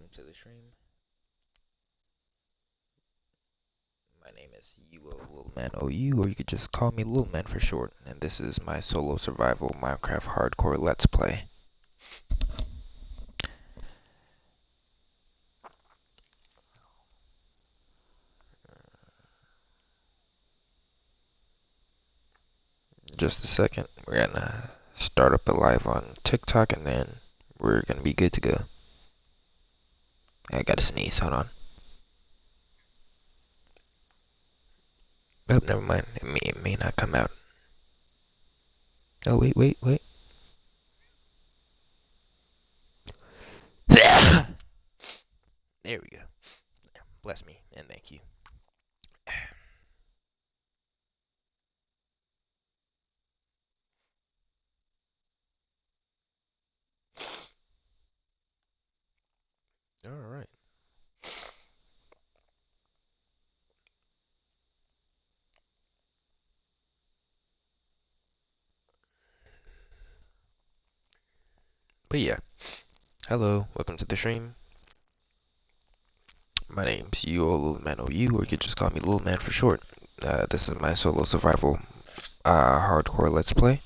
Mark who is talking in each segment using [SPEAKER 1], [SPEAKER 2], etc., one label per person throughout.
[SPEAKER 1] welcome to the stream. My name is UO Little Man OU, or you could just call me Little Man for short. And this is my solo survival Minecraft hardcore let's play. Just a second, we're gonna start up a live on TikTok, and then we're gonna be good to go. I gotta sneeze. Hold on. Oh, never mind. It may not come out. Oh, wait. There we go. Bless me and thank you. All right. But yeah, hello, welcome to the stream. My name's UO Little Man OU, or you could just call me Little Man for short. This is my solo survival hardcore let's play.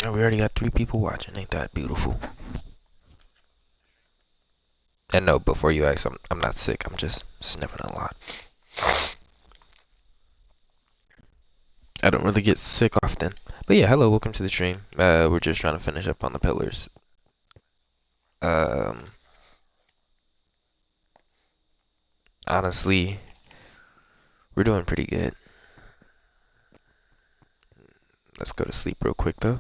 [SPEAKER 1] We already got 3 people watching. Ain't that beautiful? And no, before you ask, I'm not sick. I'm just sniffing a lot. I don't really get sick often. But yeah, hello, welcome to the stream. We're just trying to finish up on the pillars. Honestly, we're doing pretty good. Let's go to sleep real quick though.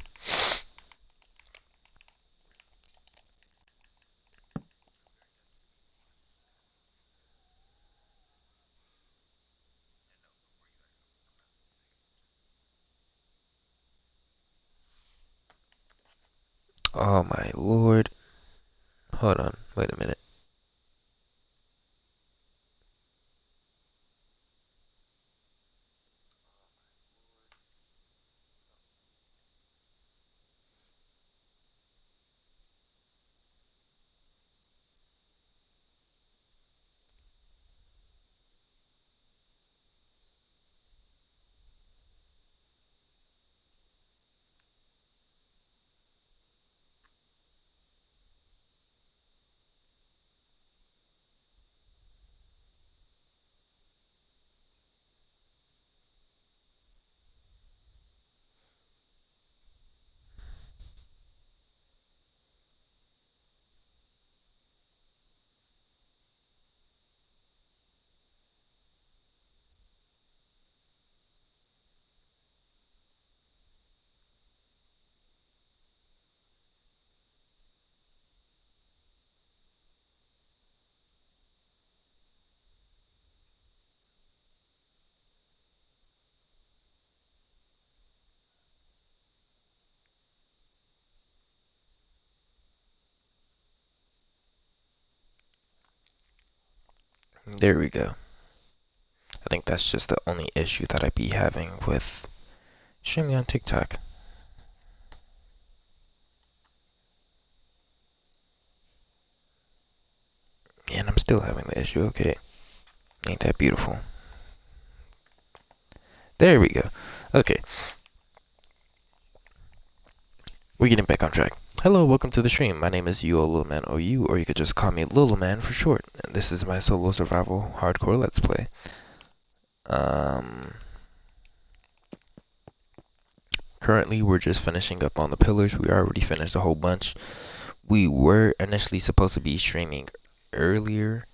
[SPEAKER 1] Oh my lord. Hold on, wait a minute. There we go. I think that's just the only issue that I be having with streaming on TikTok. And I'm still having the issue. Okay. Ain't that beautiful? There we go. Okay. We're getting back on track. Hello, welcome to the stream. My name is UO Little Man OU, or you could just call me Little Man for short. And this is my solo survival hardcore let's play. Currently, we're just finishing up on the pillars. We already finished a whole bunch. We were initially supposed to be streaming earlier,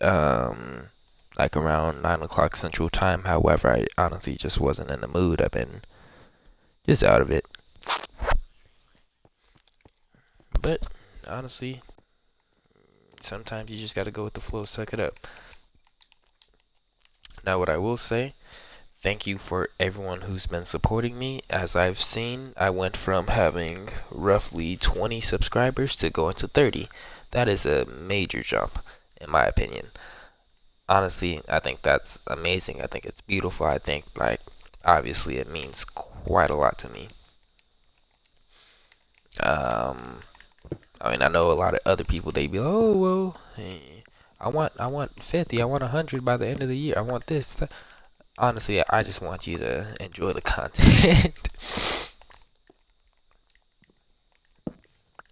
[SPEAKER 1] like around 9 o'clock Central Time. However, I honestly just wasn't in the mood. I've been just out of it. But honestly, sometimes you just gotta go with the flow, suck it up. Now, what I will say, thank you for everyone who's been supporting me. As I've seen, I went from having roughly 20 subscribers to going to 30. That is a major jump, in my opinion. Honestly, I think that's amazing. I think it's beautiful. I think, like, obviously it means quite a lot to me. I mean, I know a lot of other people. They be like, oh well, I want 50. I want 100 by the end of the year. I want this. Honestly, I just want you to enjoy the content.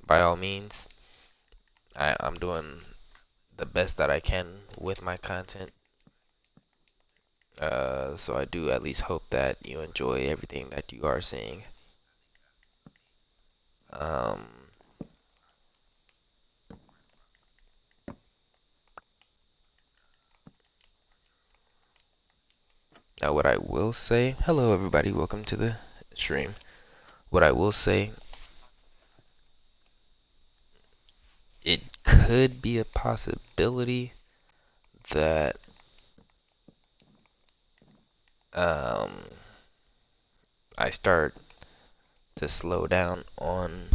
[SPEAKER 1] By all means, I'm doing the best that I can with my content. So I do at least hope that you enjoy everything that you are seeing. Um, Now, what I will say, hello everybody, welcome to the stream. What I will say, it could be a possibility that um, I start to slow down on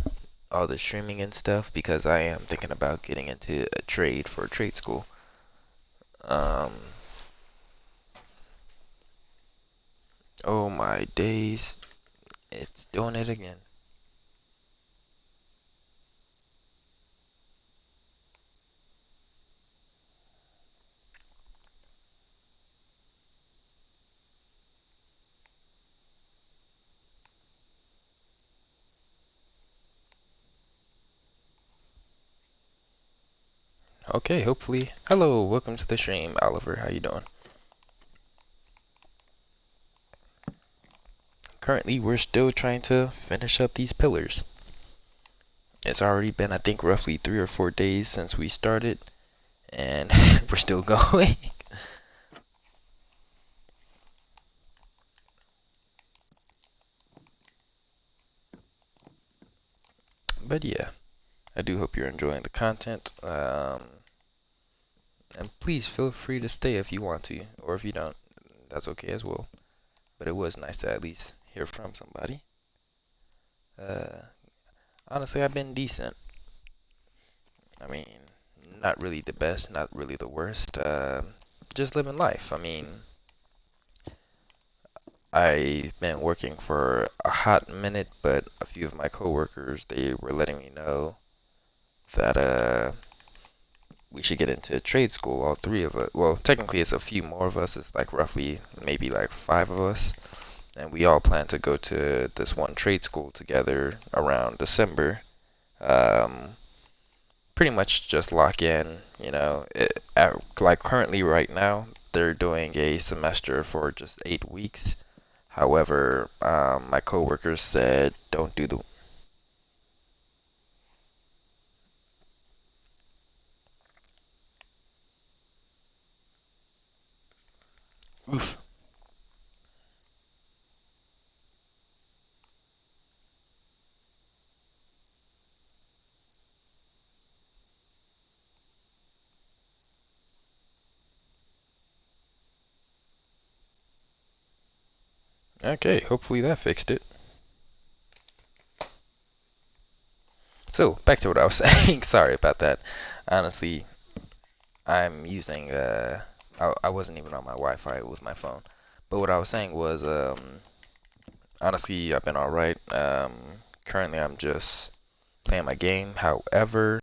[SPEAKER 1] all the streaming and stuff because I am thinking about getting into a trade for a trade school. Um, oh my days, it's doing it again. Okay, hopefully. Hello, welcome to the stream, Oliver. How you doing? Currently, we're still trying to finish up these pillars. It's already been, I think, roughly 3 or 4 days since we started, and we're still going. But yeah, I do hope you're enjoying the content. And please feel free to stay if you want to, or if you don't, that's okay as well. But it was nice to at least hear from somebody. Uh, Honestly, I've been decent. I mean, not really the best, not really the worst. Just living life. I mean, I've been working for a hot minute, but a few of my coworkers, they were letting me know that we should get into trade school, all three of us. Well, technically it's a few more of us. It's like roughly maybe like five of us, and we all plan to go to this one trade school together around December. Um, Pretty much just lock in, like currently right now, they're doing a semester for just 8 weeks. However, my coworkers said don't do the. Oof. Okay, hopefully that fixed it. So back to what I was saying. Sorry about that. Honestly, I'm using I wasn't even on my Wi-Fi with my phone. But what I was saying was honestly I've been alright. Currently I'm just playing my game. However,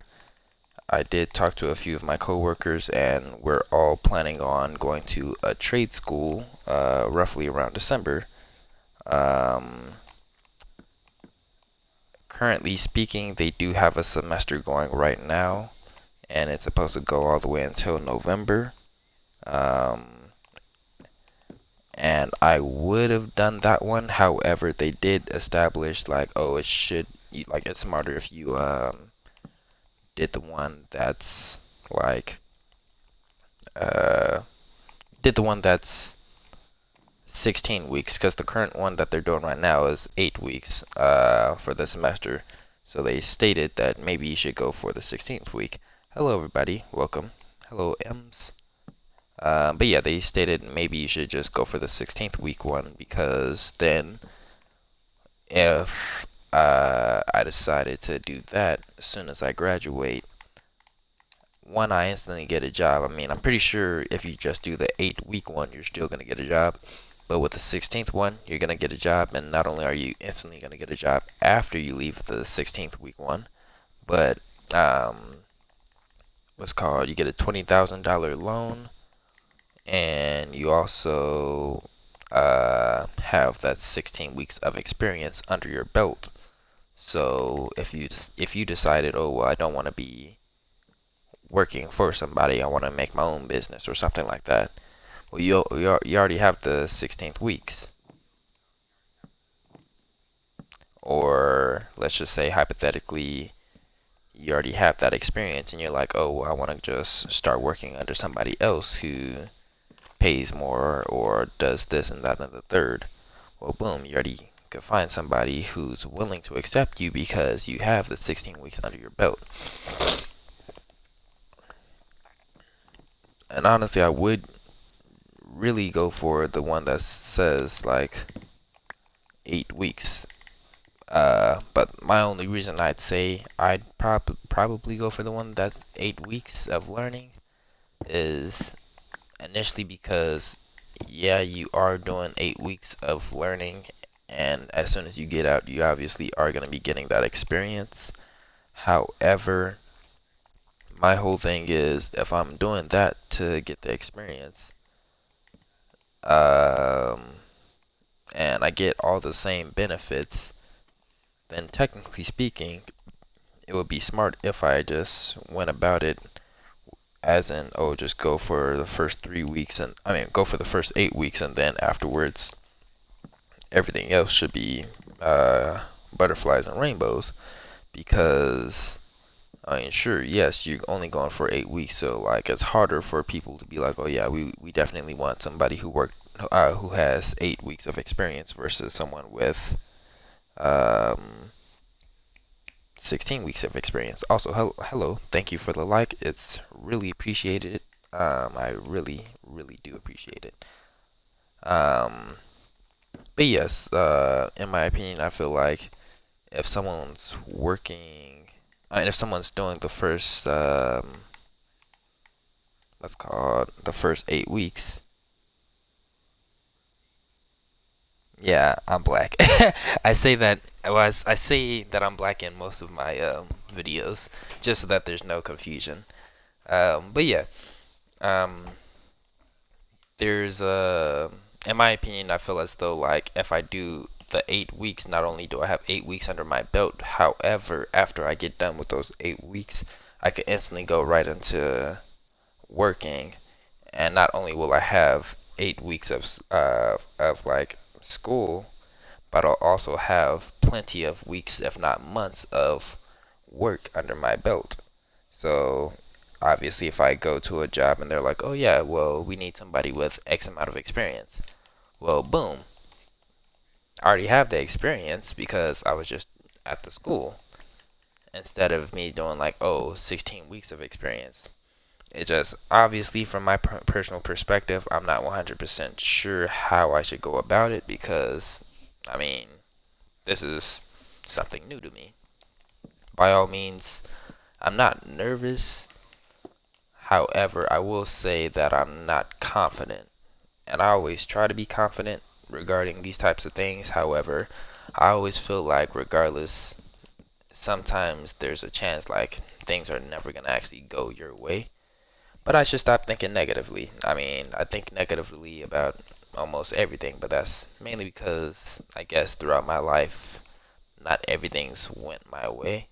[SPEAKER 1] I did talk to a few of my coworkers, and we're all planning on going to a trade school, roughly around December. Um, Currently speaking, they do have a semester going right now, and it's supposed to go all the way until November. Um, and I would have done that one. However, they did establish like, oh, like it's smarter if you did the one that's like uh did the one that's 16 weeks, because the current one that they're doing right now is 8 weeks for the semester. So they stated that maybe you should go for the 16th week. Hello everybody, welcome. Hello M's. But yeah, they stated maybe you should just go for the 16th week one, because then if I decided to do that as soon as I graduate, one, I instantly get a job. I mean, I'm pretty sure if you just do the 8 week one, you're still going to get a job. But with the 16th one, you're going to get a job. And not only are you instantly going to get a job after you leave the 16th week one, but um, what's called, you get a $20,000 loan, and you also have that 16 weeks of experience under your belt. So if you decided, oh well, I don't want to be working for somebody, I want to make my own business or something like that. Well, you already have the 16th weeks. Or let's just say hypothetically, you already have that experience and you're like, oh, well, I want to just start working under somebody else who pays more or does this and that and the third. Well, boom, you already could find somebody who's willing to accept you because you have the 16 weeks under your belt. And honestly, I would really go for the one that says like 8 weeks. But my only reason I'd say I'd probably go for the one that's 8 weeks of learning is initially because, yeah, you are doing 8 weeks of learning, and as soon as you get out, you obviously are going to be getting that experience. However, my whole thing is if I'm doing that to get the experience, um, and I get all the same benefits, then technically speaking, it would be smart if I just went about it as in, oh, just go for the first 3 weeks, and I mean, go for the first 8 weeks, and then afterwards, everything else should be butterflies and rainbows. Because, I mean, sure, yes, you're only going for 8 weeks, so like it's harder for people to be like, oh yeah, we definitely want somebody who has 8 weeks of experience versus someone with um 16 weeks of experience. Also, hello, thank you for the like. It's really appreciated. I really, really do appreciate it. Um, but yes, in my opinion, I feel like if someone's working, I mean, if someone's doing the first, let's call it the first 8 weeks. Yeah, I'm black. I say that. Well, I say that I'm black in most of my videos, just so that there's no confusion. But yeah, um, there's in my opinion, I feel as though like if I do the 8 weeks, not only do I have 8 weeks under my belt, however, after I get done with those 8 weeks, I could instantly go right into working, and not only will I have 8 weeks of like school, but I'll also have plenty of weeks, if not months, of work under my belt. So obviously, if I go to a job and they're like, oh yeah, well, we need somebody with X amount of experience. Well, boom, I already have the experience because I was just at the school instead of me doing like, oh, 16 weeks of experience. It just, obviously, from my personal perspective, I'm not 100% sure how I should go about it because, I mean, this is something new to me. By all means, I'm not nervous. However, I will say that I'm not confident. And I always try to be confident regarding these types of things. However, I always feel like, regardless, sometimes there's a chance like things are never going to actually go your way. But I should stop thinking negatively. I mean, I think negatively about almost everything, but that's mainly because I guess throughout my life, not everything's went my way.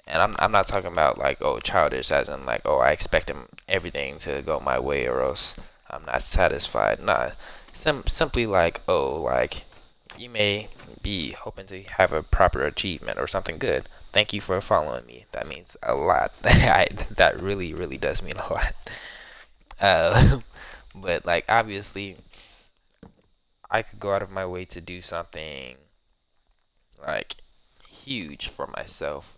[SPEAKER 1] And I'm not talking about like, oh, childish as in like, oh, I expect everything to go my way or else I'm not satisfied. Nah, simply like, oh, like you may be hoping to have a proper achievement or something good. Thank you for following me. That means a lot. That really, really does mean a lot. Uh, but like obviously, I could go out of my way to do something like huge for myself.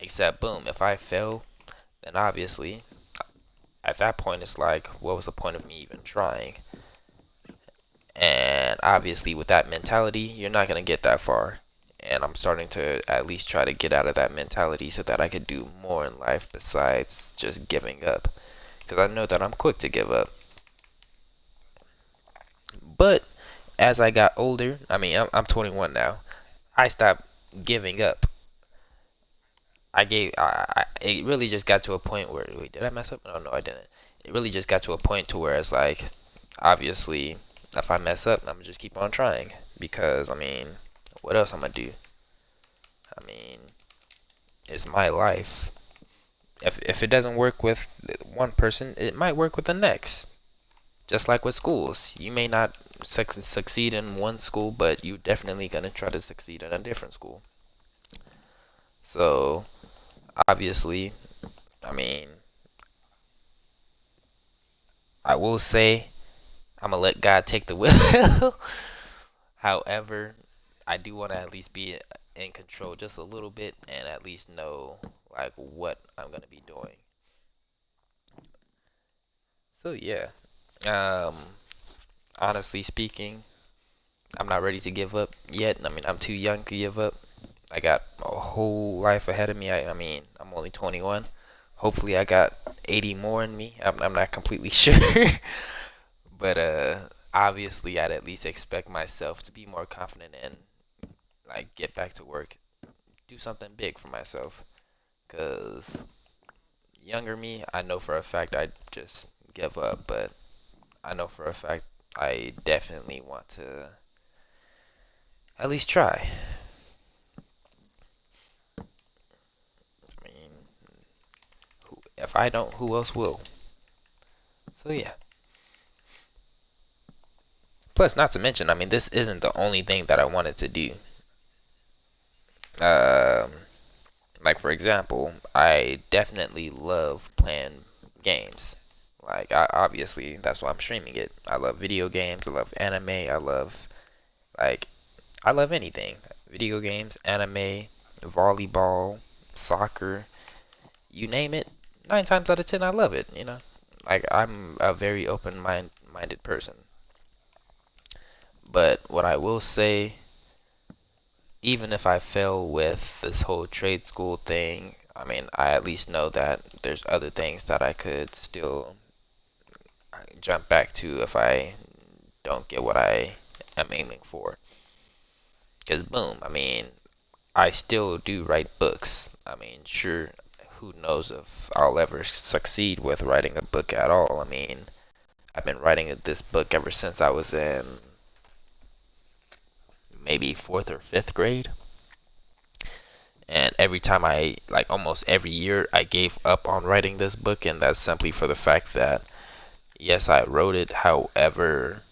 [SPEAKER 1] Except, boom, if I fail, then obviously, at that point, it's like, what was the point of me even trying? And obviously, with that mentality, you're not going to get that far. And I'm starting to at least try to get out of that mentality so that I could do more in life besides just giving up. Because I know that I'm quick to give up. But as I got older, I mean, I'm 21 now, I stopped giving up. it really just got to a point where, wait, did I mess up? No, I didn't. It really just got to a point to where it's like, obviously, if I mess up, I'm gonna just keep on trying because I mean, what else I'm gonna do? I mean, it's my life. If it doesn't work with one person, it might work with the next. Just like with schools, you may not succeed in one school, but you definitely gonna try to succeed in a different school. So obviously, I mean, I will say I'm gonna let God take the wheel. However, I do want to at least be in control just a little bit and at least know like what I'm gonna be doing. So yeah, um, honestly speaking, I'm not ready to give up yet. I mean, I'm too young to give up. I got a whole life ahead of me. I mean, I'm only 21. Hopefully, I got 80 more in me. I'm not completely sure, but obviously, I'd at least expect myself to be more confident and like get back to work, do something big for myself. Cause younger me, I know for a fact I'd just give up, but I know for a fact I definitely want to at least try. I mean, if I don't, who else will? So yeah. Plus, not to mention, I mean, this isn't the only thing that I wanted to do. Um, like for example, I definitely love playing games. Like, obviously, that's why I'm streaming it. I love video games. I love anime. Like, I love anything. Video games, anime, volleyball, soccer, you name it. 9 times out of 10, I love it. Like I'm a very open minded person. But what I will say, even if I fail with this whole trade school thing, I mean, I at least know that there's other things that I could still jump back to if I don't get what I am aiming for. Because, boom, I mean, I still do write books. I mean, sure, who knows if I'll ever succeed with writing a book at all. I mean, I've been writing this book ever since I was in maybe fourth or fifth grade. And every time like almost every year, I gave up on writing this book, and that's simply for the fact that, yes, I wrote it. However,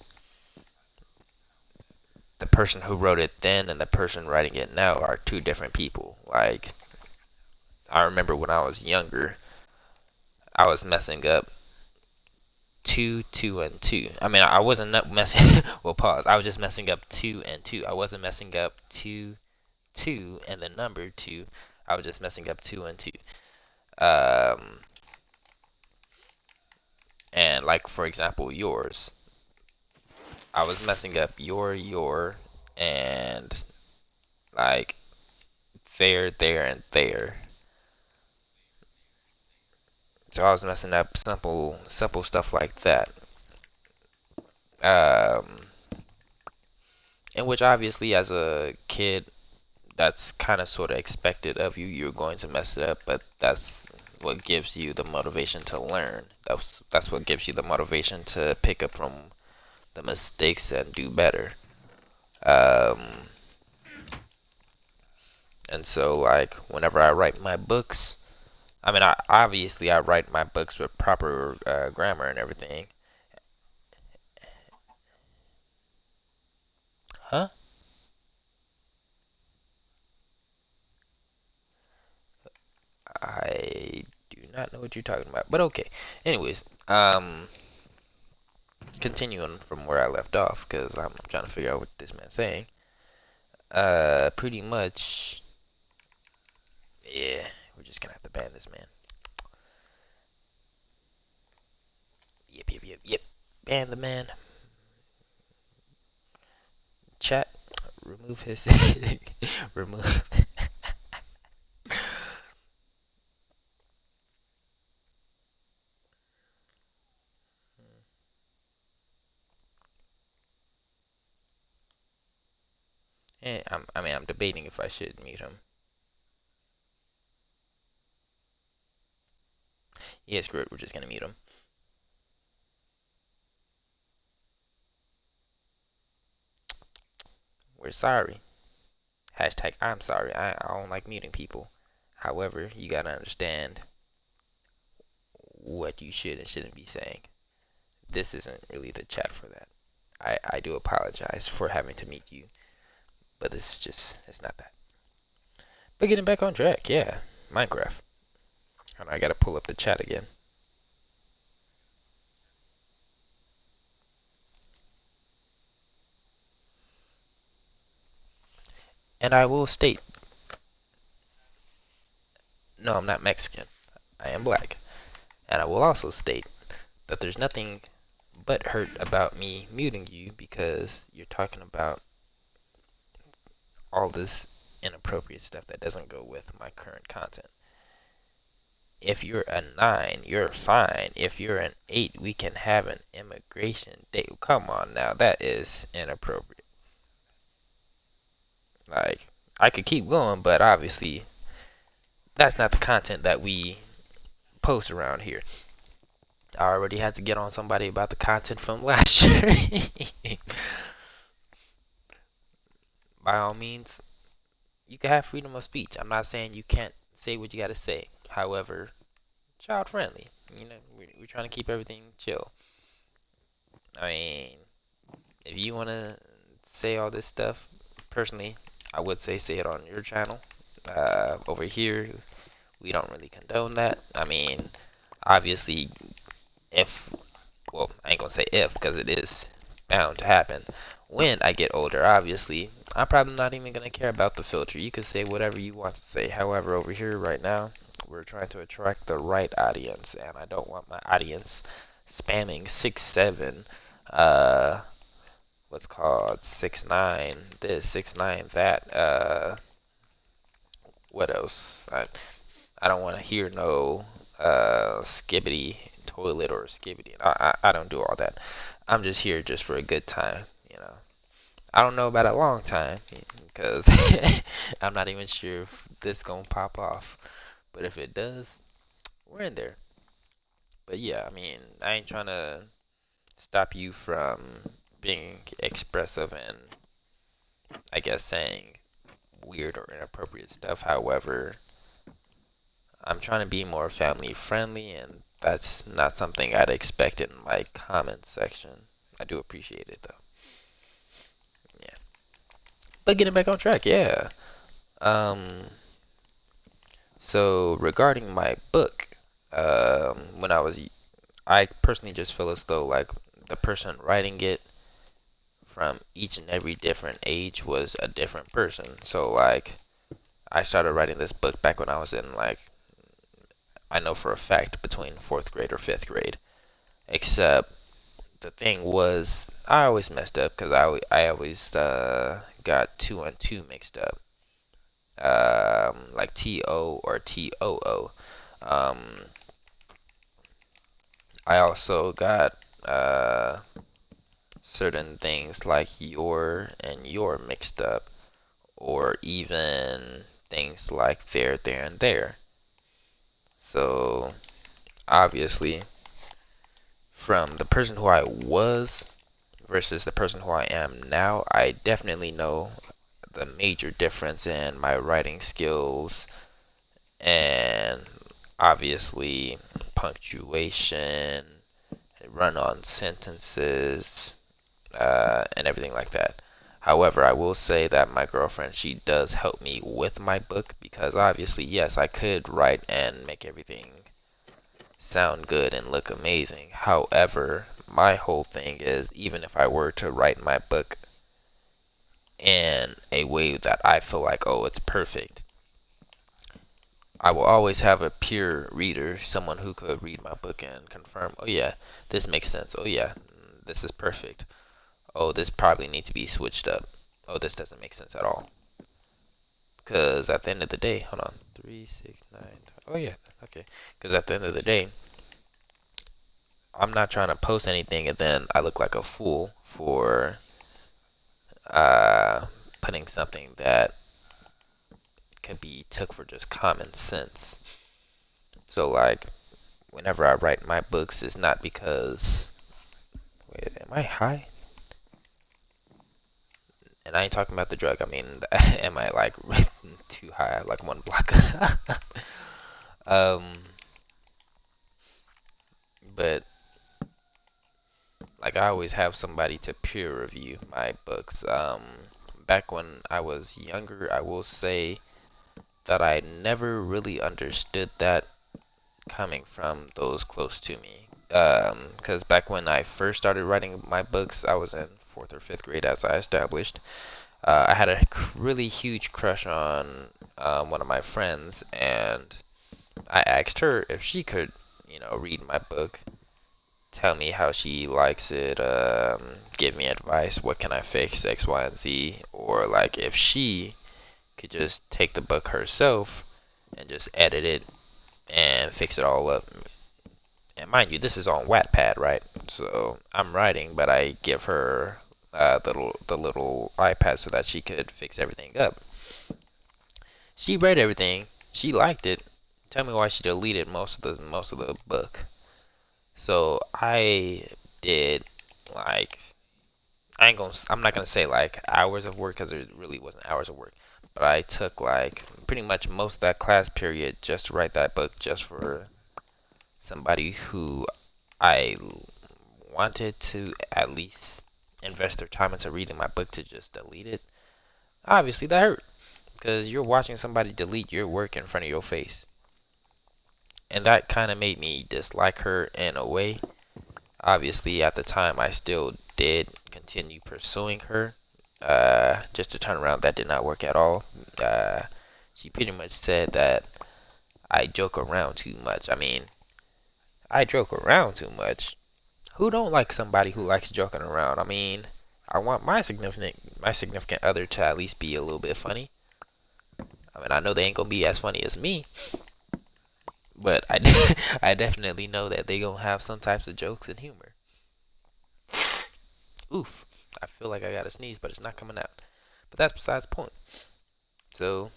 [SPEAKER 1] the person who wrote it then and the person writing it now are two different people. Like, I remember when I was younger, I was messing up two, two, and two. I mean, I wasn't messing. Well, pause. I was just messing up two and two. I wasn't messing up two, two, and the number two. I was just messing up two and two. Um, and like for example, yours. I was messing up your, and like there, and there. So I was messing up simple stuff like that. Um, in which obviously as a kid, that's kind of sort of expected of you. You're going to mess it up, but that's what gives you the motivation to learn. That's what gives you the motivation to pick up from the mistakes and do better. Um, and so like whenever I write my books, I mean, I write my books with proper grammar and everything. Huh? I do not know what you're talking about, but okay. Anyways, continuing from where I left off, because I'm trying to figure out what this man's saying. Pretty much, yeah. We're just gonna have to ban this man. Yep. Ban the man. Chat. Remove his. Remove. I mean, I'm debating if I should mute him. Yeah, screw it. We're just gonna mute him. We're sorry. Hashtag I'm sorry. I don't like muting people. However, you gotta understand what you should and shouldn't be saying. This isn't really the chat for that. I do apologize for having to mute you, but this is just, it's not that. But getting back on track, yeah. Minecraft. I gotta pull up the chat again. And I will state, no, I'm not Mexican. I am black. And I will also state that there's nothing but hurt about me muting you because you're talking about all this inappropriate stuff that doesn't go with my current content. If you're a 9, you're fine. If you're an 8, we can have an immigration date. Come on now, that is inappropriate. Like, I could keep going, but obviously, that's not the content that we post around here. I already had to get on somebody about the content from last year. By all means, you can have freedom of speech. I'm not saying you can't say what you gotta say. However, child friendly. You know, we're trying to keep everything chill. I mean, if you want to say all this stuff, personally, I would say it on your channel. Over here, we don't really condone that. I mean, obviously, if, well, I ain't gonna say if, because it is bound to happen. When I get older, obviously, I'm probably not even gonna care about the filter. You can say whatever you want to say. However, over here right now, we're trying to attract the right audience, and I don't want my audience spamming 6'7", what's called 6'9", this 6'9", that. What else? I don't want to hear no skibbity toilet or skibbity. I don't do all that. I'm just here just for a good time, you know. I don't know about a long time because I'm not even sure if this gonna pop off. But if it does, we're in there. But yeah, I mean, I ain't trying to stop you from being expressive and I guess saying weird or inappropriate stuff. However, I'm trying to be more family friendly, and that's not something I'd expect in my comment section. I do appreciate it though. Yeah. But getting back on track, yeah. Um, so regarding my book, when I personally just feel as though like the person writing it from each and every different age was a different person. So like, I started writing this book back when I was in like, I know for a fact between fourth grade or fifth grade. Except the thing was, I always messed up because I always got 2 and 2 mixed up. Like TO or TOO. Um, I also got certain things like your and your mixed up, or even things like there, and there. So obviously, from the person who I was versus the person who I am now, I definitely know the major difference in my writing skills and obviously punctuation, run on sentences, and everything like that. However, I will say that my girlfriend, she does help me with my book because obviously, yes, I could write and make everything sound good and look amazing. However, my whole thing is even if I were to write my book in a way that I feel like, oh, it's perfect, I will always have a peer reader, someone who could read my book and confirm, oh yeah, this makes sense. Oh yeah, this is perfect. Oh, this probably needs to be switched up. Oh, this doesn't make sense at all. Because at the end of the day, hold on, 3, 6, 9. Oh yeah, okay. Because at the end of the day, I'm not trying to post anything and then I look like a fool for putting something that can be took for just common sense. So like whenever I write my books, it's not because. Wait, am I high? And I ain't talking about the drug. I mean, am I like too high, like one block? um, but like I always have somebody to peer review my books. Back when I was younger, I will say that I never really understood that coming from those close to me. Because back when I first started writing my books, I was in fourth or fifth grade, as I established. I had a really huge crush on one of my friends, and I asked her if she could, read my book, tell me how she likes it, give me advice, what can I fix, X, Y, and Z, or like if she could just take the book herself and just edit it and fix it all up. And mind you, this is on Wattpad, right? So I'm writing, but I give her the little iPad so that she could fix everything up. She read everything. She liked it. Tell me why she deleted most of the book. So I did like I'm not gonna say like hours of work because it really wasn't hours of work, but I took like pretty much most of that class period just to write that book just for somebody who I wanted to at least invest their time into reading my book to just delete it. Obviously that hurt because you're watching somebody delete your work in front of your face, and that kind of made me dislike her in a way. Obviously at the time I still did continue pursuing her. Just to turn around, that did not work at all. She pretty much said that I joke around too much. I mean, I joke around too much. Who don't like somebody who likes joking around? I mean, I want my significant other to at least be a little bit funny. I mean, I know they ain't gonna be as funny as me, but I definitely know that they gonna have some types of jokes and humor. Oof. I feel like I gotta sneeze, but it's not coming out. But that's besides the point. So,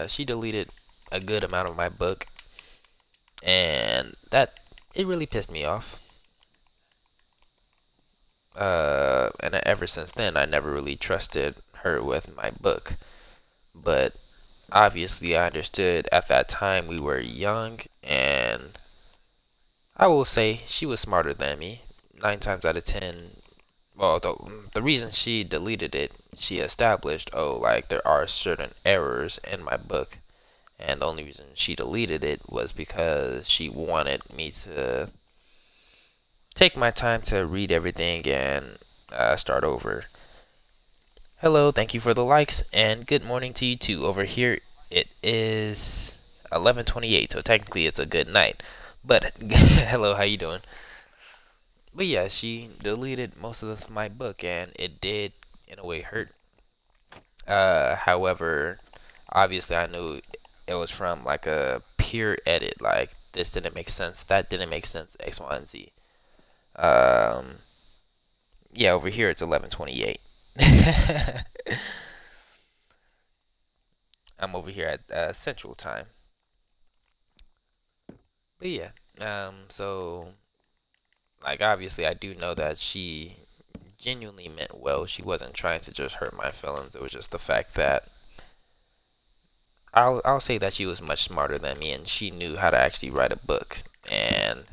[SPEAKER 1] she deleted a good amount of my book, and that it really pissed me off. And ever since then, I never really trusted her with my book. But obviously, I understood at that time we were young, and I will say she was smarter than me. 9 times out of 10. Well, the reason she deleted it, she established, oh, like there are certain errors in my book, and the only reason she deleted it was because she wanted me to take my time to read everything and start over. Hello, thank you for the likes, and good morning to you too. Over here, it is 11:28, so technically it's a good night. But hello, how you doing? But yeah, she deleted most of my book, and it did in a way hurt. However, obviously I knew it was from like a peer edit. Like this didn't make sense, that didn't make sense, X, Y, and Z. Um, yeah, over here it's 11:28. I'm over here at Central Time. But yeah, so like obviously I do know that she genuinely meant well. She wasn't trying to just hurt my feelings. It was just the fact that I'll say that she was much smarter than me, and she knew how to actually write a book. And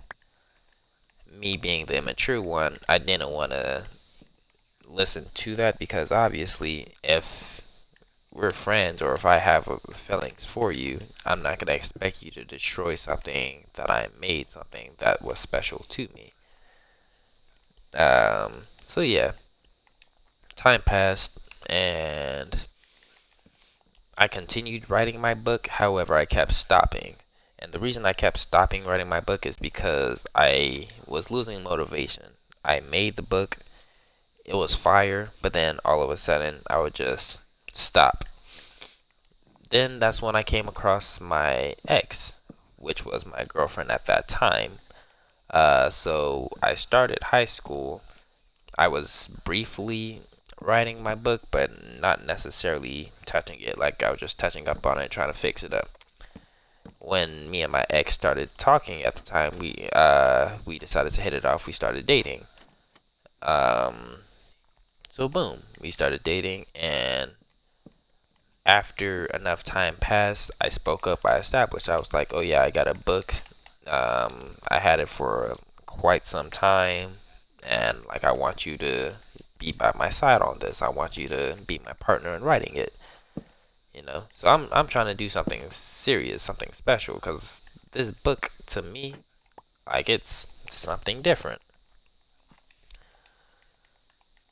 [SPEAKER 1] me being the immature one, I didn't want to listen to that because obviously if we're friends or if I have feelings for you, I'm not gonna expect you to destroy something that I made, something that was special to me. So yeah, time passed and I continued writing my book. However, I kept stopping. And the reason I kept stopping writing my book is because I was losing motivation. I made the book, it was fire, but then all of a sudden I would just stop. Then that's when I came across my ex, which was my girlfriend at that time. So I started high school. I was briefly writing my book, but not necessarily touching it. Like I was just touching up on it, trying to fix it up. when me and my ex started talking at the time, we decided to hit it off. We started dating. Um, so boom, we started dating, and after enough time passed, I spoke up. I established. I was like, "Oh yeah, I got a book. I had it for quite some time, and like I want you to be by my side on this. I want you to be my partner in writing it." So I'm trying to do something serious, something special, because this book to me, like, it's something different.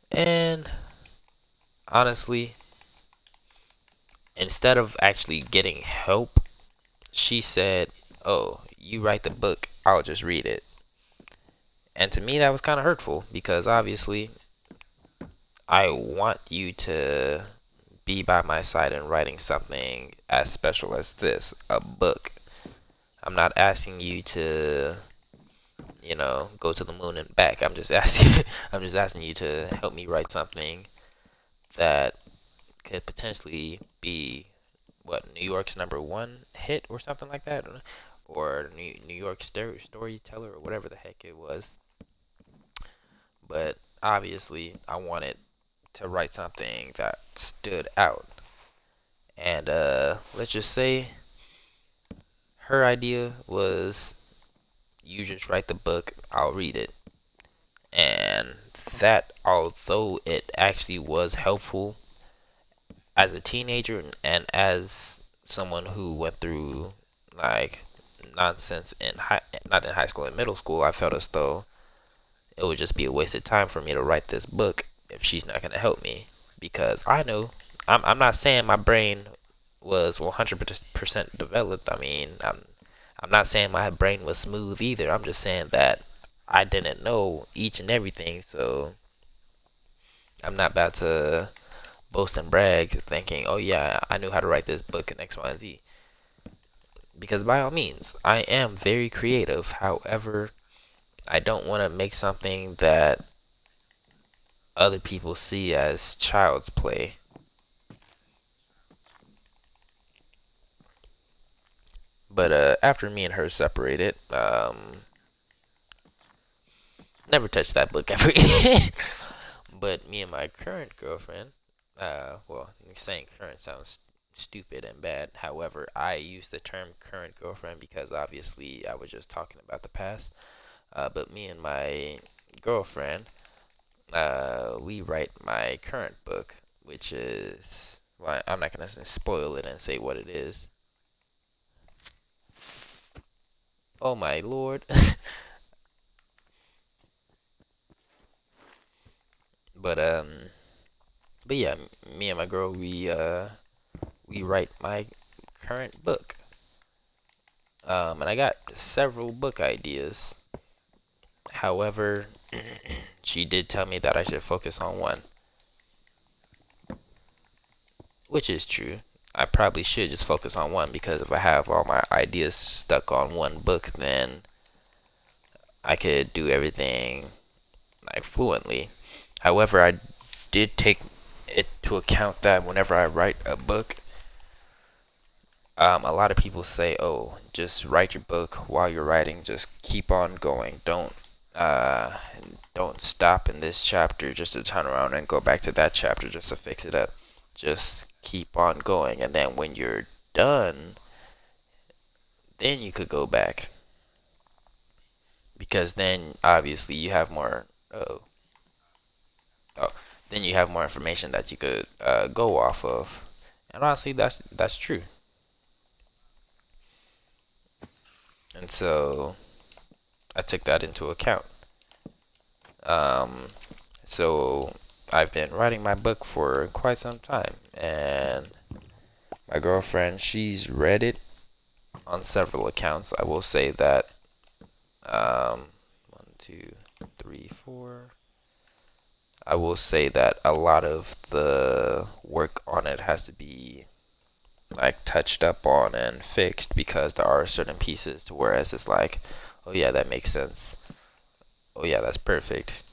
[SPEAKER 1] And honestly, instead of actually getting help, she said, "Oh, you write the book, I'll just read it." And to me, that was kind of hurtful because obviously I want you to be by my side in writing something as special as this, a book. I'm not asking you to, go to the moon and back. I'm just asking I'm just asking you to help me write something that could potentially be what, New York's #1 hit or something like that, or New York storyteller or whatever the heck it was. But obviously, I wanted to write something that stood out. And let's just say her idea was, you just write the book, I'll read it. And that, although it actually was helpful as a teenager and as someone who went through like nonsense not in high school, in middle school, I felt as though it would just be a waste of time for me to write this book if she's not going to help me. Because I know, I'm not saying my brain was 100% developed. I mean, I'm not saying my brain was smooth either. I'm just saying that I didn't know each and everything. So I'm not about to boast and brag thinking, "Oh yeah, I knew how to write this book in X, Y, and Z." Because by all means, I am very creative. However, I don't want to make something that other people see as child's play. But after me and her separated, never touched that book ever again. But me and my current girlfriend, well, saying current sounds stupid and bad. However, I use the term current girlfriend because obviously I was just talking about the past. But me and my girlfriend, we write my current book, which is, well, I'm not gonna spoil it and say what it is. Oh my lord! but but yeah, me and my girl, we write my current book. And I got several book ideas. However, she did tell me that I should focus on one, which is true. I probably should just focus on one because if I have all my ideas stuck on one book, then I could do everything like fluently. However, I did take it to account that whenever I write a book, a lot of people say, "Oh, just write your book while you're writing. Just keep on going. Uh, don't stop in this chapter just to turn around and go back to that chapter just to fix it up. Just keep on going, and then when you're done, then you could go back because then obviously you have more. Oh, then you have more information that you could go off of." And honestly, that's true. And so I took that into account. Um, so I've been writing my book for quite some time, and my girlfriend, she's read it on several accounts. I will say that, one, two, three, four. I will say that a lot of the work on it has to be like touched up on and fixed because there are certain pieces to whereas it's like, "Oh yeah, that makes sense. Oh yeah, that's perfect."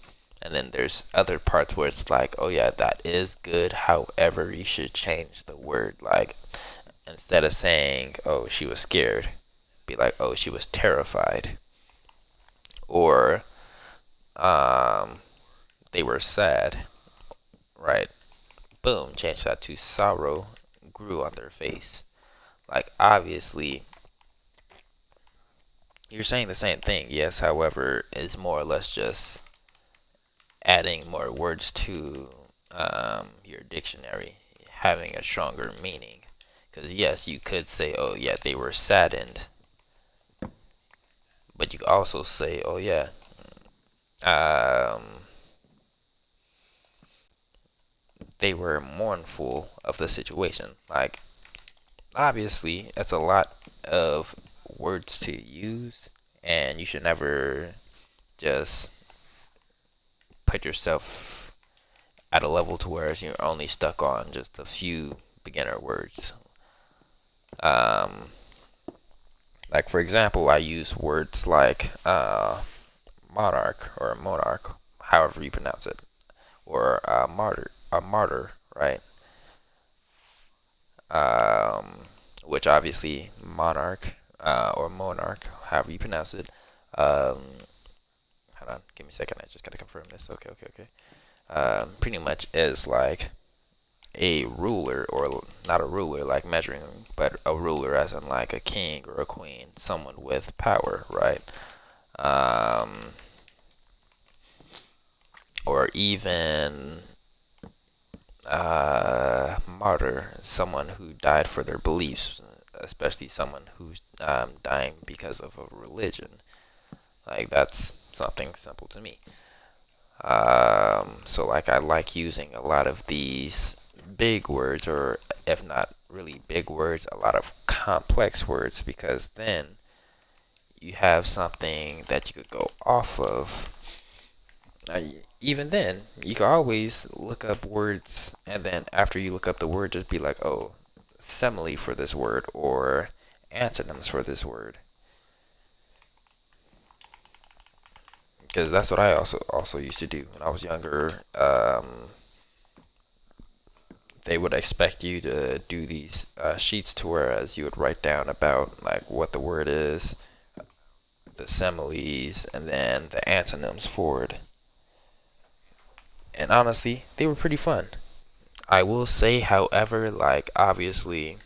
[SPEAKER 1] And then there's other parts where it's like, "Oh yeah, that is good. However, you should change the word. Like, instead of saying, 'Oh, she was scared,' be like, oh, she was terrified, or um, they were sad, right? Boom, change that to sorrow grew on their face. Like, obviously, you're saying the same thing, yes, however, it's more or less just adding more words to your dictionary, having a stronger meaning. Because, yes, you could say, oh, yeah, they were saddened, but you could also say, oh, yeah, um, they were mournful of the situation. Like, obviously, that's a lot of words to use, and you should never just put yourself at a level to where you're only stuck on just a few beginner words. Um, like for example, I use words like monarch or monarch, however you pronounce it, or martyr, right? Um, which obviously monarch or monarch, however you pronounce it. Um, hold on, give me a second. I just gotta confirm this. Okay. Pretty much is like a ruler, or not a ruler like measuring, but a ruler as in like a king or a queen, someone with power, right? Um, or even martyr, someone who died for their beliefs, especially someone who's dying because of a religion. Like, that's something simple to me. So like I like using a lot of these big words, or if not really big words, a lot of complex words, because then you have something that you could go off of. Even then, you can always look up words, and then after you look up the word, just be like, oh, simile for this word, or antonyms for this word. Because that's what I also used to do when I was younger. They would expect you to do these sheets to whereas you would write down about like what the word is, the similes, and then the antonyms for it. And honestly, they were pretty fun. I will say, however, like obviously,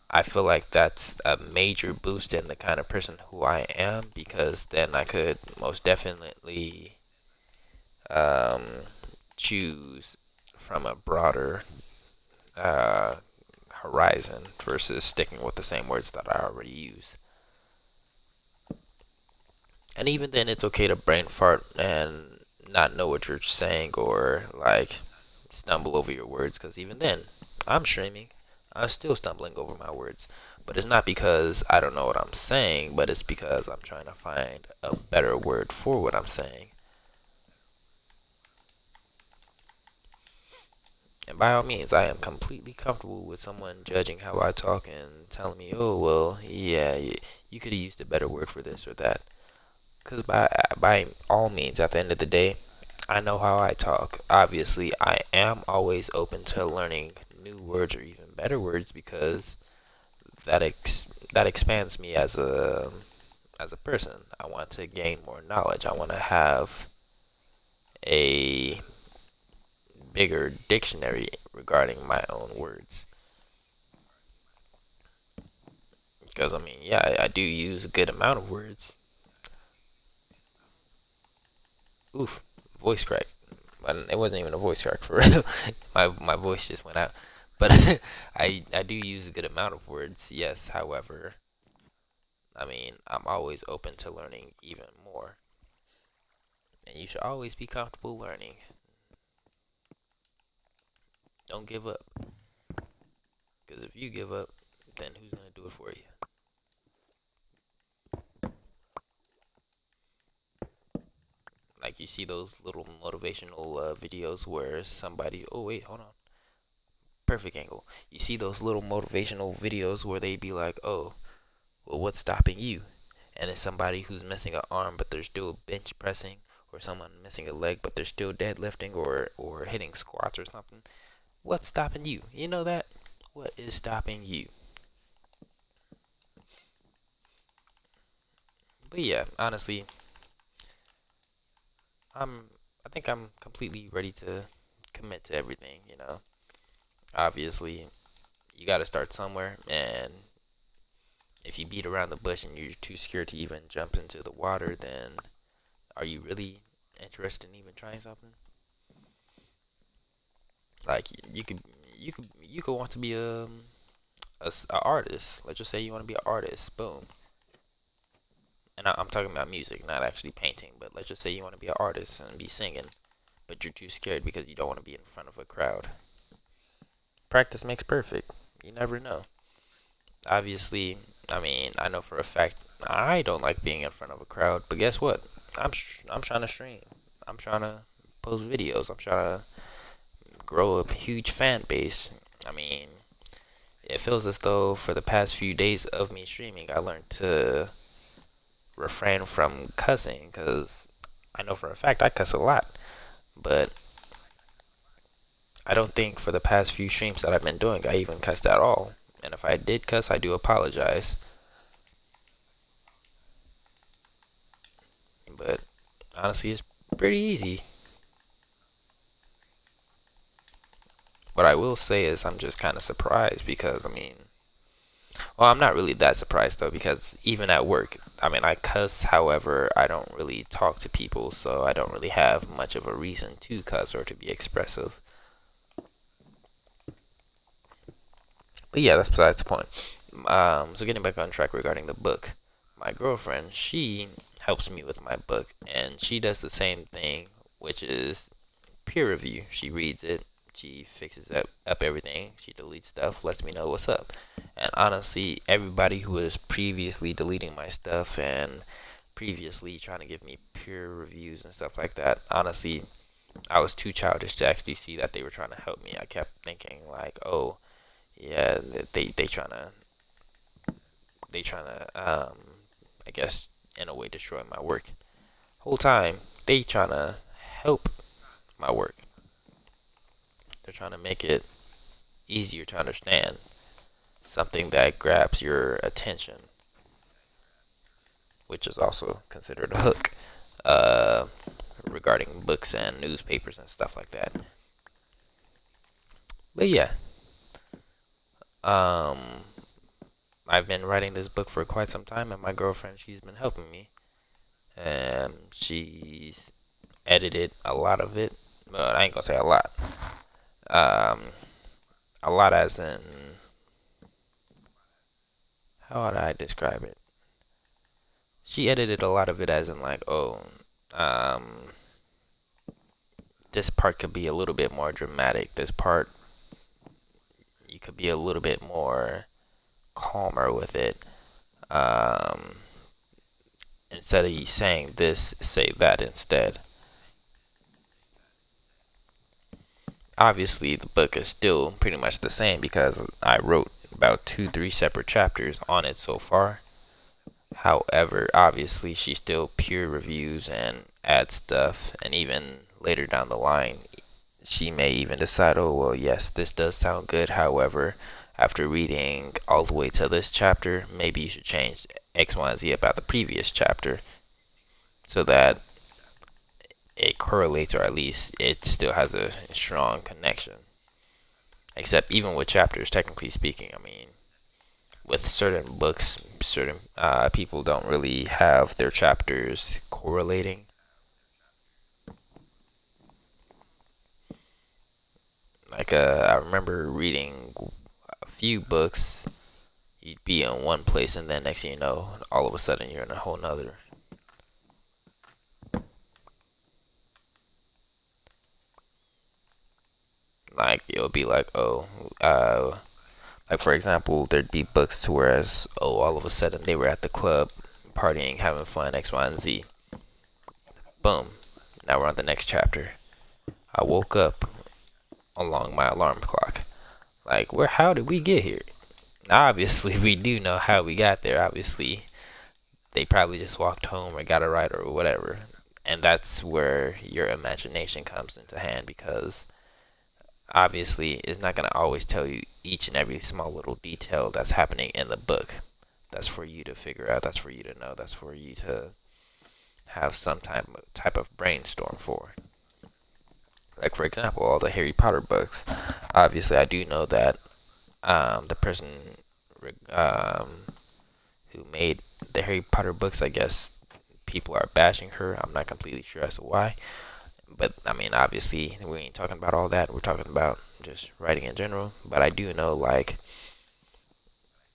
[SPEAKER 1] I feel like that's a major boost in the kind of person who I am, because then I could most definitely um, choose from a broader uh, horizon versus sticking with the same words that I already use. And even then, it's okay to brain fart and not know what you're saying, or like stumble over your words, because even then, I'm streaming. I'm still stumbling over my words. But it's not because I don't know what I'm saying, but it's because I'm trying to find a better word for what I'm saying. And by all means, I am completely comfortable with someone judging how I talk and telling me, oh, well, yeah, you could have used a better word for this or that. Because by all means, at the end of the day, I know how I talk. Obviously, I am always open to learning new words or even better words, because that expands me as a person. I want to gain more knowledge. I want to have a bigger dictionary regarding my own words. Because I mean, yeah, I do use a good amount of words. Oof, voice crack. But it wasn't even a voice crack for real. My voice just went out. But I do use a good amount of words. Yes, however, I mean, I'm always open to learning even more. And you should always be comfortable learning. Don't give up. Because if you give up, then who's going to do it for you? Like, you see those little motivational videos where somebody, oh, wait, hold on. Perfect angle. You see those little motivational videos where they be like, oh, well, what's stopping you? And it's somebody who's missing an arm, but they're still bench pressing, or someone missing a leg, but they're still deadlifting, or hitting squats or something. What's stopping you? You know that? What is stopping you? But yeah, honestly, I'm I think I'm completely ready to commit to everything, you know. Obviously, you got to start somewhere, and if you beat around the bush and you're too scared to even jump into the water, then are you really interested in even trying something? Like you could want to be a artist. Let's just say you want to be an artist. Boom. And I'm talking about music, not actually painting. But let's just say you want to be an artist and be singing, but you're too scared because you don't want to be in front of a crowd. Practice makes perfect. You never know. Obviously, I mean, I know for a fact I don't like being in front of a crowd, but guess what? I'm trying to stream. I'm trying to post videos. I'm trying to grow a huge fan base. I mean, it feels as though for the past few days of me streaming, I learned to refrain from cussing because I know for a fact I cuss a lot, but I don't think for the past few streams that I've been doing I even cussed at all. And if I did cuss, I do apologize. But honestly, it's pretty easy. What I will say is I'm just kind of surprised because I mean, well, I'm not really that surprised though because even at work, I mean, I cuss. However, I don't really talk to people, so I don't really have much of a reason to cuss or to be expressive. But yeah, that's besides the point. So getting back on track regarding the book, my girlfriend, she helps me with my book, and she does the same thing, which is peer review. She reads it, she fixes up everything, she deletes stuff, lets me know what's up. And honestly, everybody who was previously deleting my stuff and previously trying to give me peer reviews and stuff like that, honestly, I was too childish to actually see that they were trying to help me. I kept thinking like, oh, yeah, they trying to I guess in a way destroy my work. Whole time they trying to help my work. They're trying to make it easier to understand, something that grabs your attention, which is also considered a hook. Uh, Regarding books and newspapers and stuff like that. But yeah, um, I've been writing this book for quite some time, and my girlfriend, she's been helping me. She's edited a lot of it, but I ain't gonna say a lot. Um, a lot as in, how would I describe it? She edited a lot of it as in like, oh, um, this part could be a little bit more dramatic. This part, you could be a little bit more calmer with it. Um, Instead of saying this, say that instead. Obviously, the book is still pretty much the same because I wrote about 2, 3 separate chapters on it so far. However, obviously, she still peer reviews and adds stuff, and even later down the line, she may even decide, oh, well, yes, this does sound good. However, after reading all the way to this chapter, maybe you should change X, Y, and Z about the previous chapter so that it correlates, or at least it still has a strong connection. Except even with chapters, technically speaking, I mean, with certain books, certain people don't really have their chapters correlating. Like I remember reading a few books. You'd be in one place, and then next thing you know, all of a sudden you're in a whole nother. Like it would be like, oh, like for example, there'd be books to whereas, oh, all of a sudden they were at the club, partying, having fun, X, Y, and Z. Boom. Now we're on the next chapter. I woke up along my alarm clock. Like, where? How did we get here? Obviously, we do know how we got there. Obviously, they probably just walked home or got a ride or whatever. And that's where your imagination comes into hand because obviously it's not going to always tell you each and every small little detail that's happening in the book. That's for you to figure out. That's for you to know. That's for you to have some type of brainstorm for. Like for example, all the Harry Potter books. Obviously, I do know that the person who made the Harry Potter books, I guess people are bashing her. I'm not completely sure as to why. But I mean, obviously, we ain't talking about all that. We're talking about just writing in general. But I do know, like,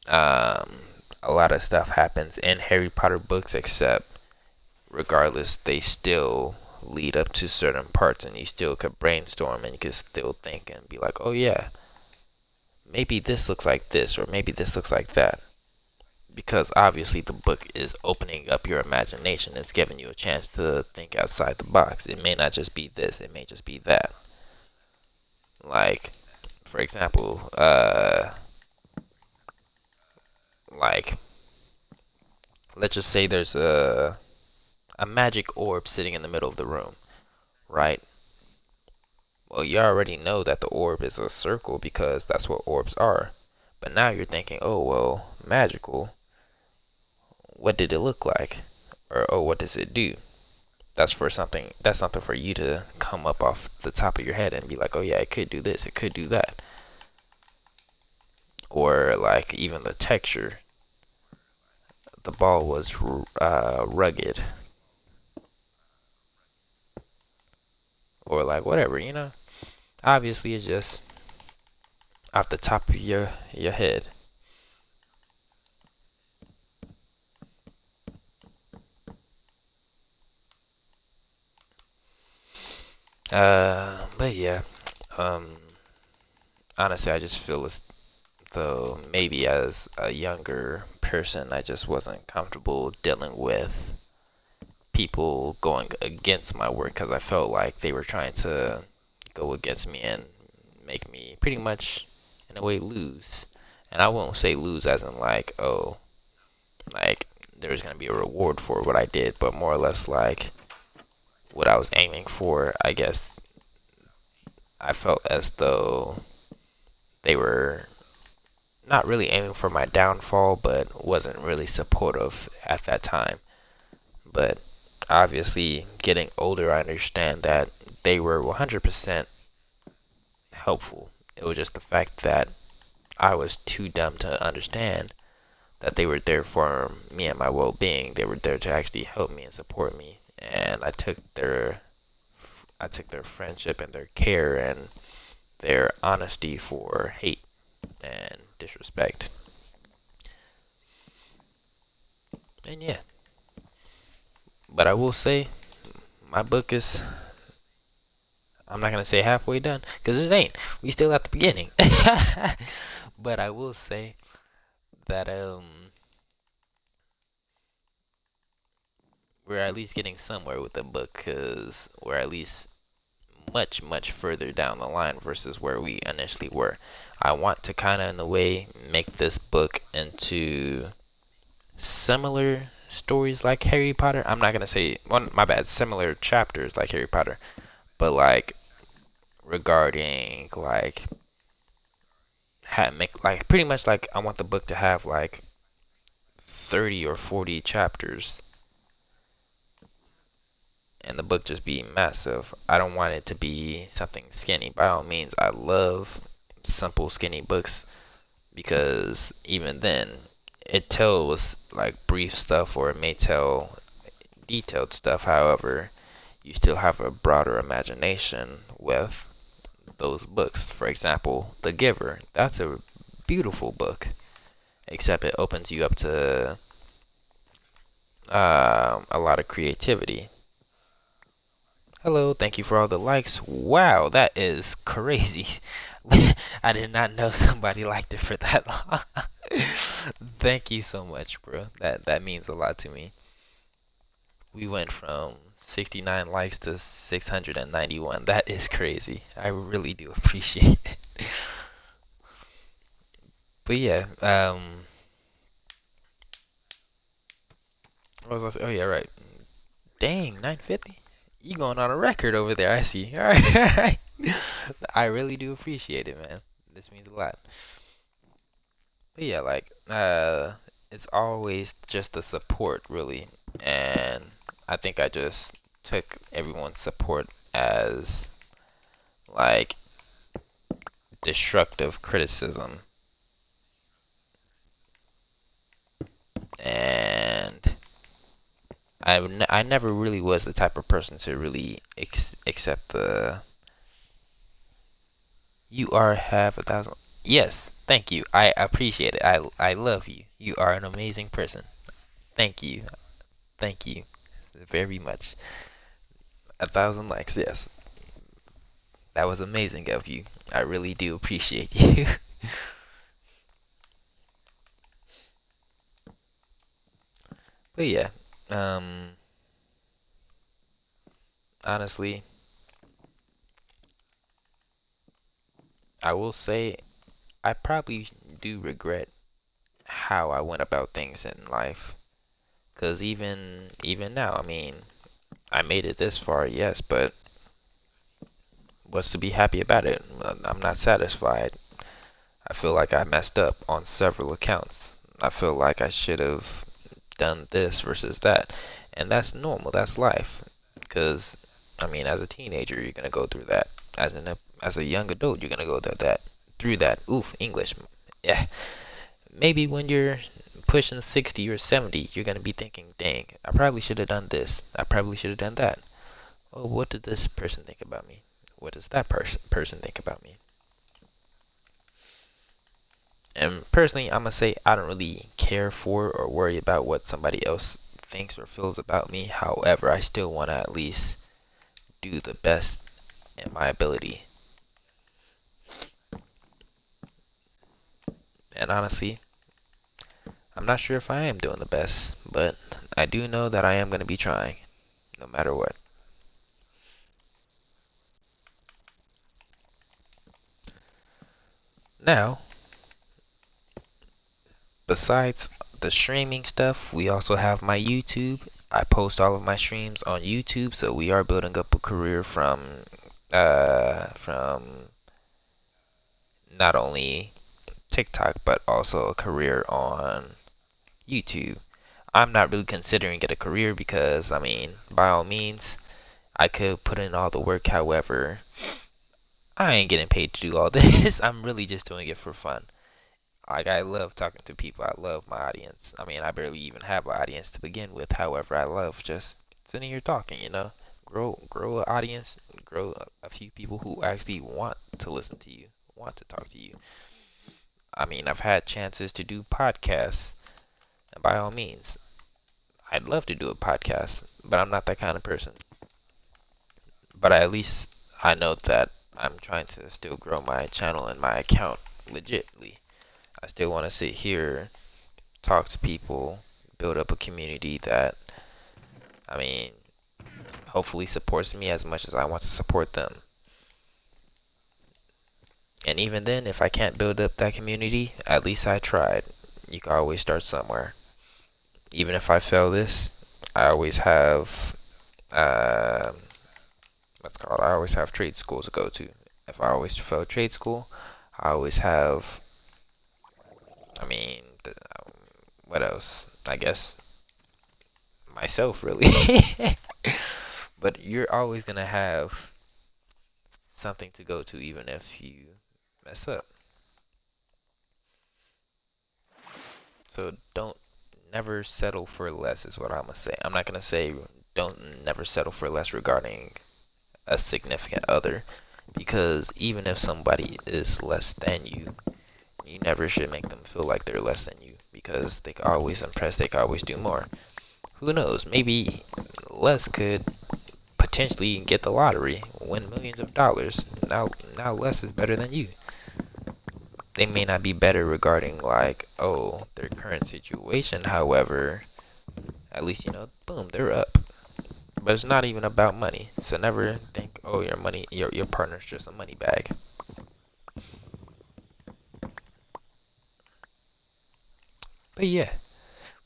[SPEAKER 1] a lot of stuff happens in Harry Potter books, except regardless, they still lead up to certain parts, and you still could brainstorm and you could still think and be like, oh yeah, maybe this looks like this, or maybe this looks like that. Because obviously the book is opening up your imagination. It's giving you a chance to think outside the box. It may not just be this, it may just be that. Like, for example, like, let's just say there's a magic orb sitting in the middle of the room, right? Well, you already know that the orb is a circle because that's what orbs are. But now you're thinking, oh, well, magical. What did it look like? Or, oh, what does it do? That's something for you to come up off the top of your head and be like, oh yeah, it could do this, it could do that. Or like even the texture. The ball was rugged. Or like whatever, you know? Obviously it's just off the top of your head. But yeah, um, honestly, I just feel as though maybe as a younger person, I just wasn't comfortable dealing with people going against my work because I felt like they were trying to go against me and make me pretty much, in a way, lose. And I won't say lose as in like, oh, like there's gonna be a reward for what I did, but more or less like what I was aiming for. I guess I felt as though they were not really aiming for my downfall, but wasn't really supportive at that time. But obviously, getting older, I understand that they were 100% helpful. It was just the fact that I was too dumb to understand that they were there for me and my well-being. They were there to actually help me and support me, and I took their friendship and their care and their honesty for hate and disrespect. And yeah, but I will say my book is, I'm not gonna say halfway done because it ain't. We still at the beginning. But I will say that we're at least getting somewhere with the book because we're at least much further down the line versus where we initially were. I want to kind of in a way make this book into similar stories like Harry Potter. I'm not gonna say one, my bad, similar chapters like Harry Potter, but like regarding like make like pretty much like I want the book to have like 30 or 40 chapters and the book just be massive. I don't want it to be something skinny. By all means, I love simple skinny books because even then it tells like brief stuff or it may tell detailed stuff. However, you still have a broader imagination with those books. For example, The Giver. That's a beautiful book, except it opens you up to a lot of creativity. Hello, thank you for all the likes. Wow, that is crazy. I did not know somebody liked it for that long. Thank you so much, bro. That means a lot to me. We went from 69 likes to 691. That is crazy. I really do appreciate it. But yeah, what was I saying? Oh yeah, right. Dang, 950. You going on a record over there? I see. All right, all right. I really do appreciate it, man. This means a lot. But yeah, like it's always just the support, really. And I think I just took everyone's support as like destructive criticism. And I never really was the type of person to really accept the you are half a thousand. Yes, thank you. I appreciate it. I love you. You are an amazing person. Thank you. Thank you very much. 1,000 likes. Yes, that was amazing of you. I really do appreciate you. But yeah, um, honestly, I will say I probably do regret how I went about things in life. Cause even now, I mean, I made it this far, yes, but what's to be happy about it? I'm not satisfied. I feel like I messed up on several accounts. I feel like I should have done this versus that, and that's normal. That's life. Cause I mean, as a teenager, you're gonna go through that. As a young adult, you're gonna go through that. Oof, English. Yeah. Maybe when you're pushing 60 or 70, you're gonna be thinking, "Dang, I probably should have done this. I probably should have done that. Oh, what did this person think about me? What does that person think about me?" And personally, I'm gonna say I don't really care for or worry about what somebody else thinks or feels about me. However, I still want to at least do the best in my ability. And honestly, I'm not sure if I am doing the best, but I do know that I am gonna be trying, no matter what. Now, besides the streaming stuff, we also have my YouTube. I post all of my streams on YouTube, so we are building up a career from not only TikTok but also a career on YouTube. I'm not really considering it a career because I mean, by all means, I could put in all the work. However, I ain't getting paid to do all this. I'm really just doing it for fun. Like I love talking to people. I love my audience. I mean, I barely even have an audience to begin with. However, I love just sitting here talking. Grow an audience, grow a few people who actually want to listen to you, want to talk to you. I mean, I've had chances to do podcasts, and by all means, I'd love to do a podcast, but I'm not that kind of person. But at least I know that I'm trying to still grow my channel and my account legitly. I still want to sit here, talk to people, build up a community that, I mean, hopefully supports me as much as I want to support them. And even then, if I can't build up that community, at least I tried. You can always start somewhere. Even if I fail this, I always have, what's it called? I always have trade school to go to. If I always fail trade school, I always have, I mean, what else? I guess myself, really. But you're always gonna have something to go to, even if you mess up. So don't never settle for less, is what I'm gonna say. I'm not gonna say don't never settle for less regarding a significant other, because even if somebody is less than you, you never should make them feel like they're less than you, because they can always impress, they can always do more. Who knows? Maybe Les could potentially get the lottery, win millions of dollars. Now Les is better than you. They may not be better regarding like, oh, their current situation. However, at least boom, they're up. But it's not even about money. So never think, oh, your partner's just a money bag. But yeah,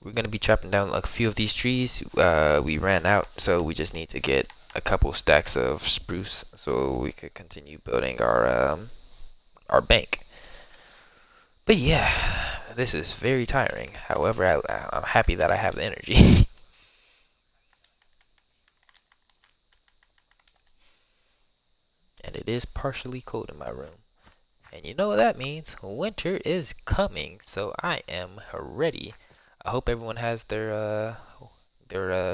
[SPEAKER 1] we're gonna be chopping down like a few of these trees. We ran out, so we just need to get a couple stacks of spruce so we could continue building our bank. But yeah, This is very tiring. However, I'm happy that I have the energy. And it is partially cold in my room. And you know what that means? Winter is coming, so I am ready. I hope everyone has their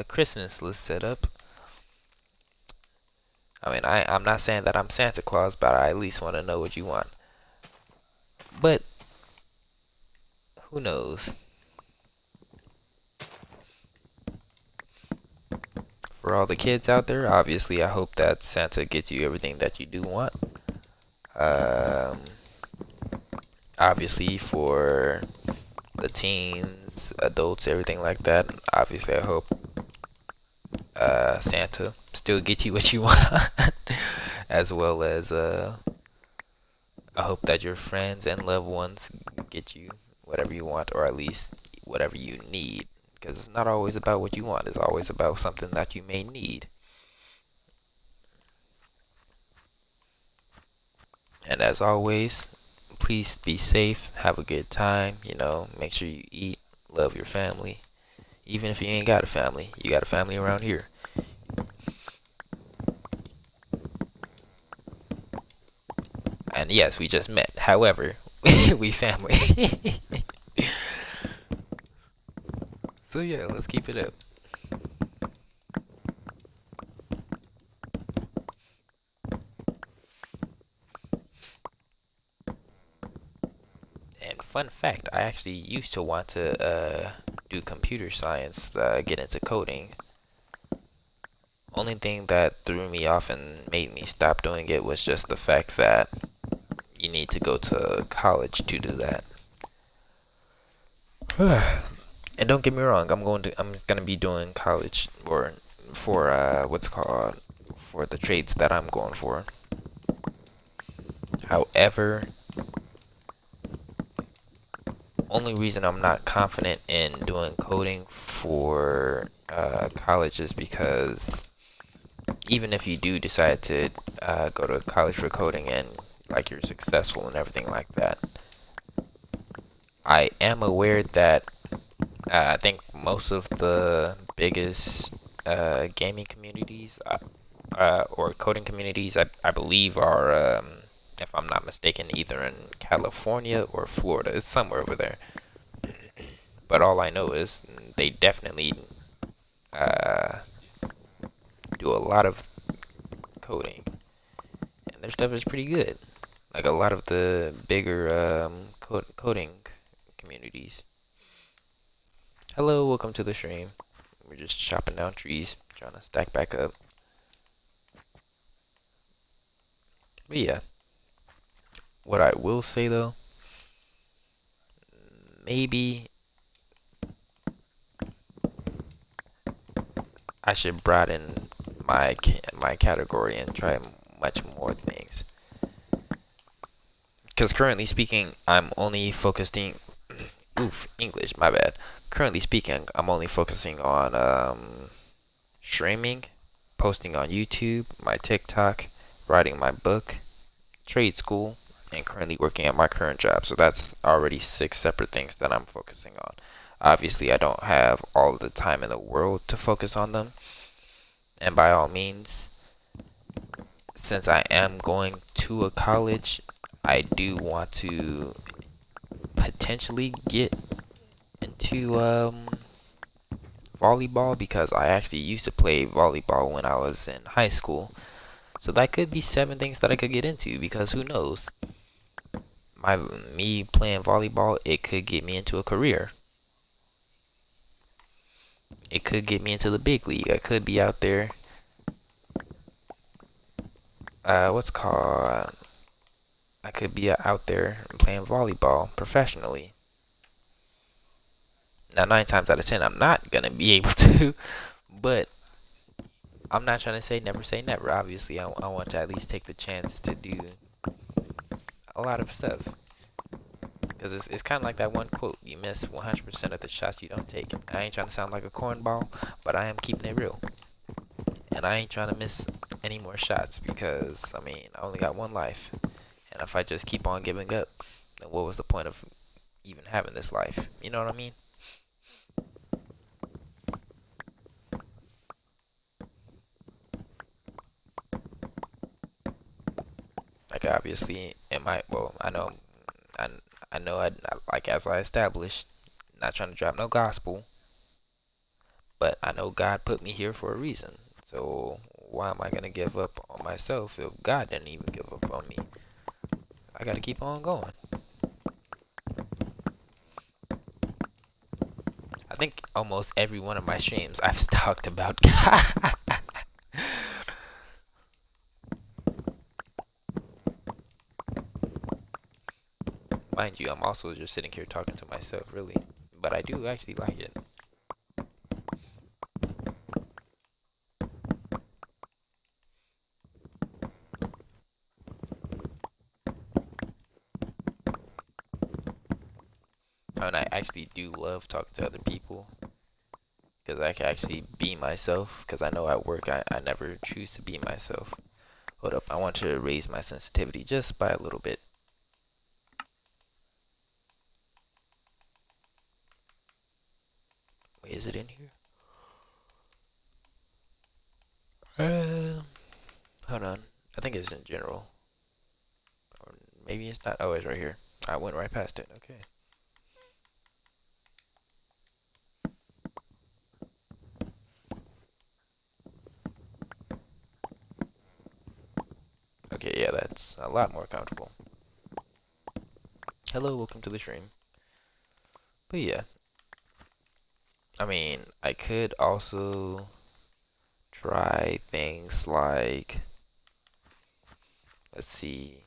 [SPEAKER 1] Christmas list set up. I mean, I'm not saying that I'm Santa Claus, but I at least want to know what you want. But who knows? For all the kids out there, obviously, I hope that Santa gets you everything that you do want. Um, Obviously, for the teens, adults, everything like that, obviously, I hope Santa still gets you what you want, as well as I hope that your friends and loved ones get you whatever you want, or at least whatever you need. Because it's not always about what you want, it's always about something that you may need. And as always, please be safe, have a good time, make sure you eat, love your family. Even if you ain't got a family, you got a family around here. And yes, we just met. However, we family. So yeah, let's keep it up. And fun fact, I actually used to want to do computer science, get into coding. Only thing that threw me off and made me stop doing it was just the fact that you need to go to college to do that. And don't get me wrong, I'm gonna be doing college or for what's called for the trades that I'm going for. However, only reason I'm not confident in doing coding for college is because even if you do decide to go to college for coding and like you're successful and everything like that, I am aware that I think most of the biggest gaming communities or coding communities, I believe, are, if I'm not mistaken, either in California or Florida. It's somewhere over there. But all I know is they definitely uh, do a lot of coding, and their stuff is pretty good. Like a lot of the bigger coding communities. Hello, welcome to the stream. We're just chopping down trees, trying to stack back up. But yeah, what I will say though, maybe I should broaden my category and try much more things. Because currently speaking, I'm only focusing. English, my bad. Currently speaking, I'm only focusing on streaming, posting on YouTube, my TikTok, writing my book, trade school, and currently working at my current job. So that's already 6 separate things that I'm focusing on. Obviously, I don't have all the time in the world to focus on them. And by all means, since I am going to a college, I do want to potentially get into volleyball, because I actually used to play volleyball when I was in high school. So that could be 7 things that I could get into, because who knows? Me playing volleyball, it could get me into a career. It could get me into the big league. I could be out there. What's called? I could be out there playing volleyball professionally. Now, 9 times out of 10, I'm not gonna be able to, but I'm not trying to say never. Obviously, I want to at least take the chance to do a lot of stuff. Because it's kind of like that one quote: you miss 100% of the shots you don't take. I ain't trying to sound like a cornball, but I am keeping it real. And I ain't trying to miss any more shots, because, I mean, I only got one life. And if I just keep on giving up, then what was the point of even having this life. You know what I mean? Like obviously, it might. Well, I, I know. Like as I established, not trying to drop no gospel, but I know God put me here for a reason. So why am I gonna give up on myself if God didn't even give up on me? I gotta keep on going. I think almost every one of my streams I've talked about God. Mind you, I'm also just sitting here talking to myself, really. But I do actually like it. And I actually do love talking to other people. Because I can actually be myself. Because I know at work I never choose to be myself. Hold up, I want to raise my sensitivity just by a little bit. Wait, is it in here? Hold on. I think it's in general. Or maybe it's not. Oh, it's right here. I went right past it. Okay. Okay, yeah, that's a lot more comfortable. Hello, welcome to the stream. But yeah, I mean, I could also try things like, let's see.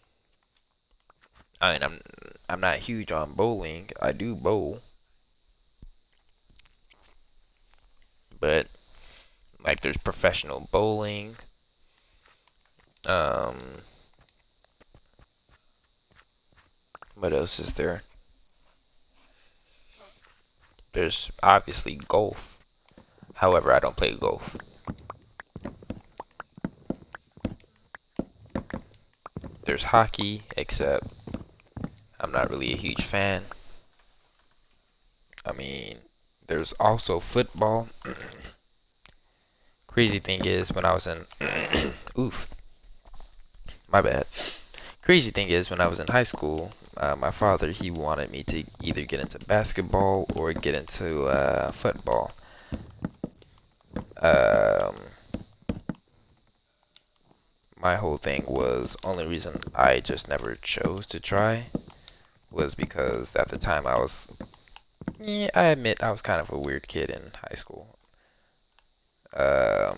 [SPEAKER 1] I mean, I'm not huge on bowling. I do bowl, but like there's professional bowling. Um, what else is there? There's obviously golf. However, I don't play golf. There's hockey, except I'm not really a huge fan. I mean, there's also football. Crazy thing is, when I was in, oof, my bad. Crazy thing is, when I was in high school, my father he wanted me to either get into basketball or get into football. Um, my whole thing was only reason I just never chose to try was because at the time I was, yeah, I admit I was kind of a weird kid in high school. Um,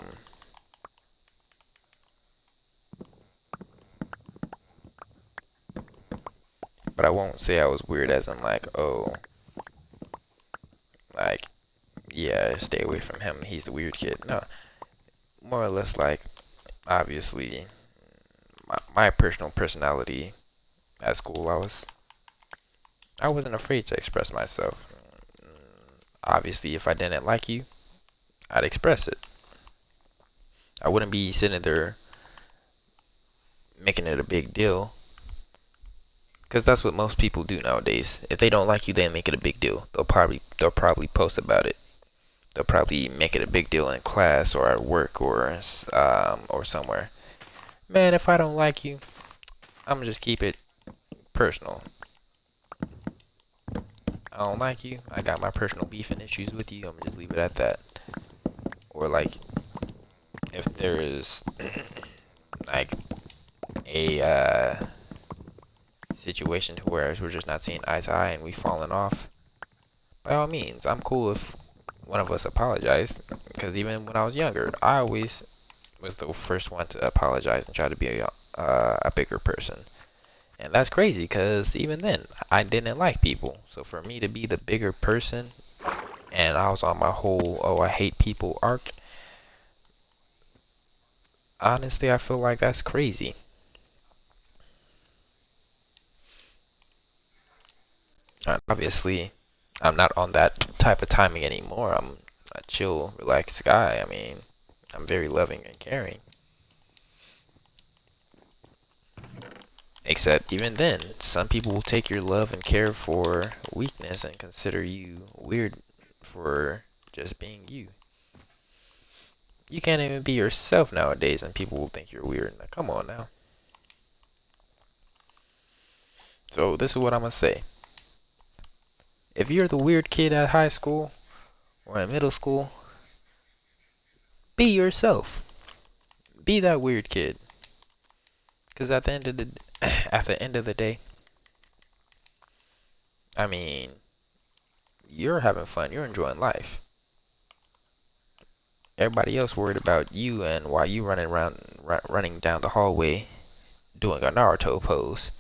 [SPEAKER 1] but I won't say I was weird as in like, oh, like, yeah, stay away from him. He's the weird kid. No, more or less like, obviously, my personal personality at school, I wasn't afraid to express myself. Obviously, if I didn't like you, I'd express it. I wouldn't be sitting there making it a big deal. Because that's what most people do nowadays. If they don't like you, they make it a big deal. They'll probably post about it. They'll probably make it a big deal in class or at work or somewhere. Man, if I don't like you, I'm gonna just keep it personal. I don't like you. I got my personal beef and issues with you. I'm gonna just leave it at that. Or like, if there is like a situation to where we're just not seeing eye to eye and we falling off, by all means, I'm cool if one of us apologized. Because even when I was younger, I always was the first one to apologize and try to be a bigger person. And that's crazy because even then, I didn't like people. So for me to be the bigger person, and I was on my whole, oh, I hate people arc, honestly, I feel like that's crazy. And obviously, I'm not on that type of timing anymore. I'm a chill, relaxed guy. I mean, I'm very loving and caring. Except even then, some people will take your love and care for weakness and consider you weird for just being you. You can't even be yourself nowadays and people will think you're weird. Now, come on now. So this is what I'm gonna say. If you're the weird kid at high school or in middle school, be yourself. Be that weird kid. Cause at the end of the at the end of the day, I mean, you're having fun. You're enjoying life. Everybody else worried about you and while you running down the hallway doing a Naruto pose.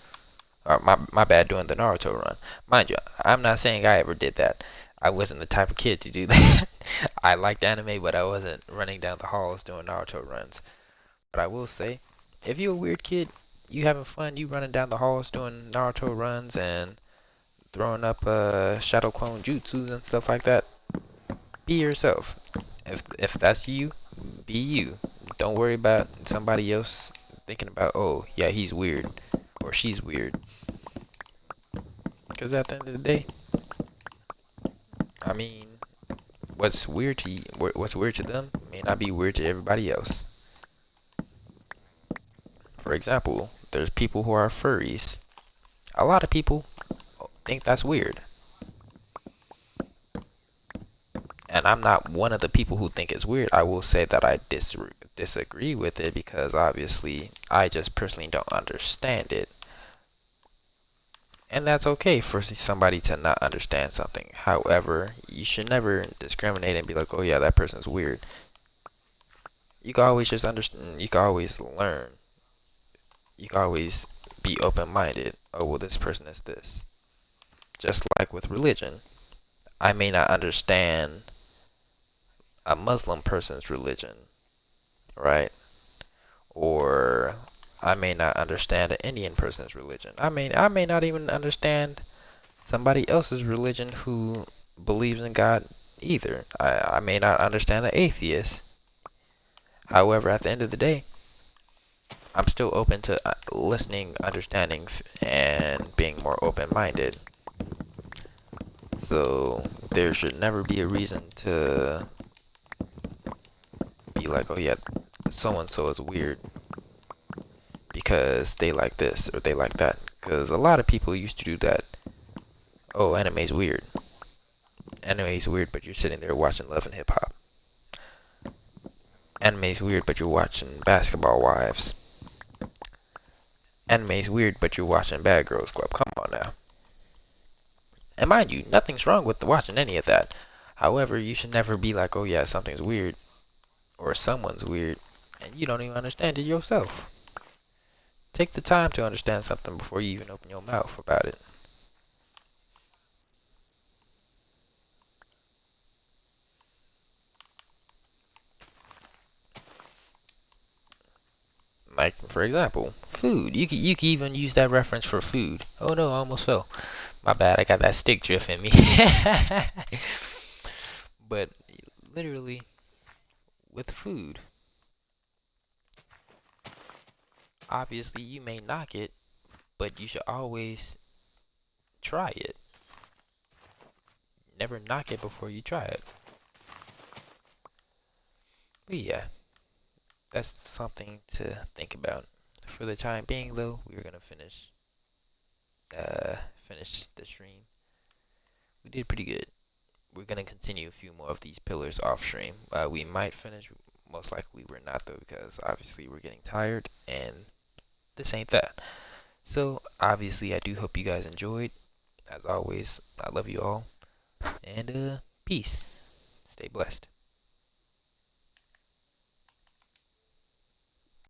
[SPEAKER 1] Or my bad, doing the Naruto run. Mind you, I'm not saying I ever did that. I wasn't the type of kid to do that. I liked anime, but I wasn't running down the halls doing Naruto runs. But I will say, if you're a weird kid, you having fun, you running down the halls doing Naruto runs and throwing up shadow clone jutsus and stuff like that, be yourself. If that's you, be you. Don't worry about somebody else thinking about, oh yeah, he's weird or she's weird. Because at the end of the day, I mean, what's weird to them may not be weird to everybody else. For example, there's people who are furries. A lot of people think that's weird. And I'm not one of the people who think it's weird. I will say that I disagree with it because obviously I just personally don't understand it. And that's okay for somebody to not understand something. However, you should never discriminate and be like, oh yeah, that person's weird. You can always just understand. You can always learn. You can always be open-minded. Oh, well, this person is this. Just like with religion. I may not understand a Muslim person's religion, right? Or I may not understand an Indian person's religion. I may not even understand somebody else's religion who believes in God either. I may not understand an atheist. However, at the end of the day, I'm still open to listening, understanding, and being more open-minded. So there should never be a reason to be like, oh yeah, so-and-so is weird because they like this or they like that. Because a lot of people used to do that. Oh, anime's weird. Anime's weird, but you're sitting there watching Love and Hip Hop. Anime's weird, but you're watching Basketball Wives. Anime's weird, but you're watching Bad Girls Club. Come on now. And mind you, nothing's wrong with watching any of that. However, you should never be like, oh yeah, something's weird or someone's weird and you don't even understand it yourself. Take the time to understand something before you even open your mouth about it. Like, for example, food. You could even use that reference for food. Oh no, I almost fell. My bad, I got that stick drift in me. But literally, with food, obviously you may knock it, but you should always try it. Never knock it before you try it. But yeah, that's something to think about. For the time being, though, we're gonna finish the stream. We did pretty good. We're gonna continue a few more of these pillars off stream. We might finish. Most likely, we're not though, because obviously we're getting tired, and this ain't that. So obviously, I do hope you guys enjoyed. As always, I love you all, and peace. Stay blessed.